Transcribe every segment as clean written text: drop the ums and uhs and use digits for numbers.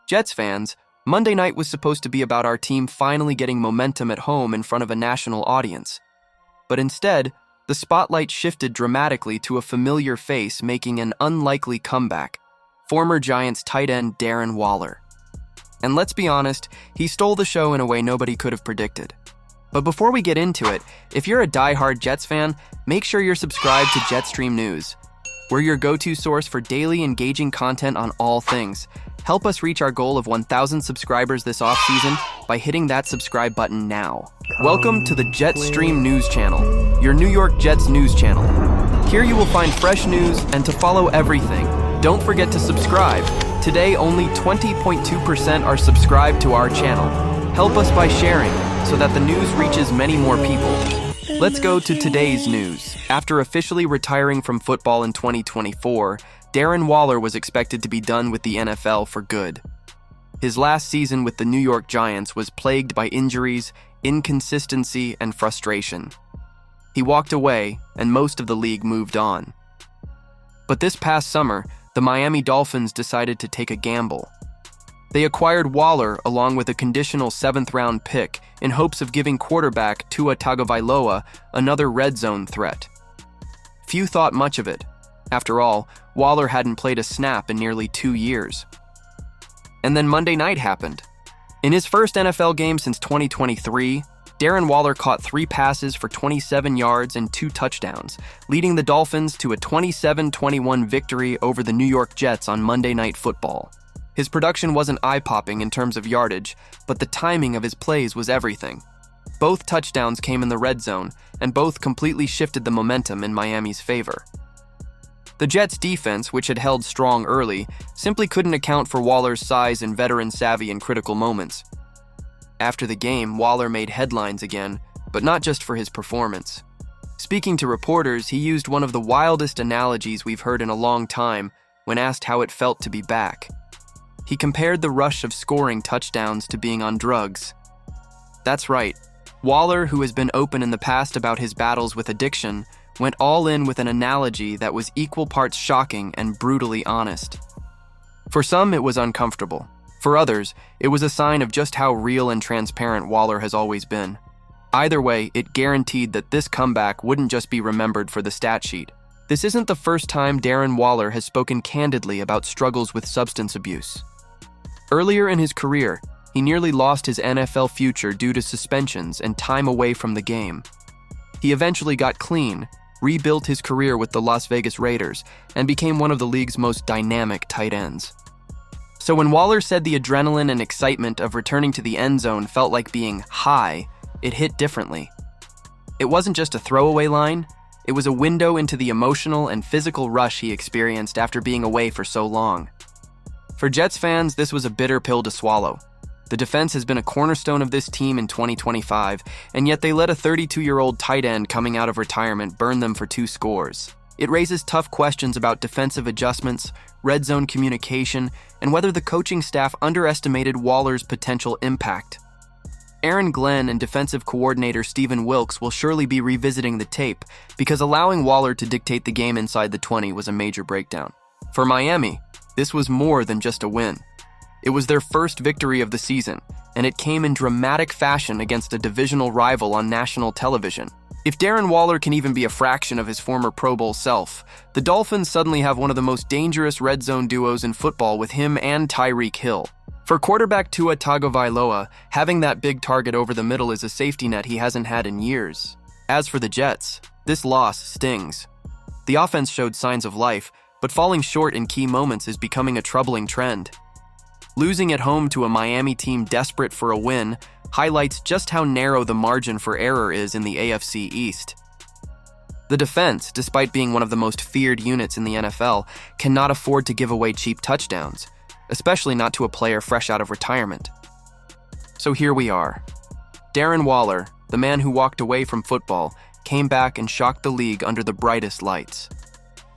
Jets fans, Monday night was supposed to be about our team finally getting momentum at home in front of a national audience. But instead, the spotlight shifted dramatically to a familiar face making an unlikely comeback, former Giants tight end Darren Waller. And let's be honest, he stole the show in a way nobody could have predicted. But before we get into it, if you're a die-hard Jets fan, make sure you're subscribed to Jetstream News. We're your go-to source for daily engaging content on all things. Help us reach our goal of 1,000 subscribers this off-season by hitting that subscribe button now. Welcome to the Jetstream News Channel, your New York Jets news channel. Here you will find fresh news, and to follow everything, don't forget to subscribe. Today, only 20.2% are subscribed to our channel. Help us by sharing so that the news reaches many more people. Let's go to today's news. After officially retiring from football in 2024, Darren Waller was expected to be done with the NFL for good. His last season with the New York Giants was plagued by injuries, inconsistency, and frustration. He walked away, and most of the league moved on. But this past summer, the Miami Dolphins decided to take a gamble. They acquired Waller along with a conditional 7th-round pick in hopes of giving quarterback Tua Tagovailoa another red zone threat. Few thought much of it. After all, Waller hadn't played a snap in nearly 2 years. And then Monday night happened. In his first NFL game since 2023, Darren Waller caught 3 passes for 27 yards and 2 touchdowns, leading the Dolphins to a 27-21 victory over the New York Jets on Monday Night Football. His production wasn't eye-popping in terms of yardage, but the timing of his plays was everything. Both touchdowns came in the red zone, and both completely shifted the momentum in Miami's favor. The Jets' defense, which had held strong early, simply couldn't account for Waller's size and veteran savvy in critical moments. After the game, Waller made headlines again, but not just for his performance. Speaking to reporters, he used one of the wildest analogies we've heard in a long time when asked how it felt to be back. He compared the rush of scoring touchdowns to being on drugs. That's right. Waller, who has been open in the past about his battles with addiction, went all in with an analogy that was equal parts shocking and brutally honest. For some, it was uncomfortable. For others, it was a sign of just how real and transparent Waller has always been. Either way, it guaranteed that this comeback wouldn't just be remembered for the stat sheet. This isn't the first time Darren Waller has spoken candidly about struggles with substance abuse. Earlier in his career, he nearly lost his NFL future due to suspensions and time away from the game. He eventually got clean, rebuilt his career with the Las Vegas Raiders, and became one of the league's most dynamic tight ends. So when Waller said the adrenaline and excitement of returning to the end zone felt like being high, it hit differently. It wasn't just a throwaway line, it was a window into the emotional and physical rush he experienced after being away for so long. For Jets fans, this was a bitter pill to swallow. The defense has been a cornerstone of this team in 2025, and yet they let a 32-year-old tight end coming out of retirement burn them for 2 scores. It raises tough questions about defensive adjustments, red zone communication, and whether the coaching staff underestimated Waller's potential impact. Aaron Glenn and defensive coordinator Stephen Wilkes will surely be revisiting the tape because allowing Waller to dictate the game inside the 20 was a major breakdown. For Miami, this was more than just a win. It was their first victory of the season, and it came in dramatic fashion against a divisional rival on national television. If Darren Waller can even be a fraction of his former Pro Bowl self, the Dolphins suddenly have one of the most dangerous red zone duos in football with him and Tyreek Hill. For quarterback Tua Tagovailoa, having that big target over the middle is a safety net he hasn't had in years. As for the Jets, this loss stings. The offense showed signs of life, but falling short in key moments is becoming a troubling trend. Losing at home to a Miami team desperate for a win highlights just how narrow the margin for error is in the AFC East. The defense, despite being one of the most feared units in the NFL, cannot afford to give away cheap touchdowns, especially not to a player fresh out of retirement. So here we are. Darren Waller, the man who walked away from football, came back and shocked the league under the brightest lights.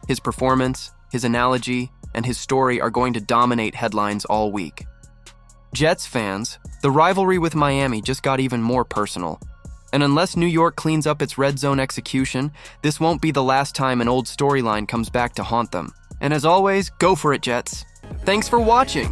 His performance, his analogy, and his story are going to dominate headlines all week. Jets fans, the rivalry with Miami just got even more personal. And unless New York cleans up its red zone execution, this won't be the last time an old storyline comes back to haunt them. And as always, go for it, Jets. Thanks for watching.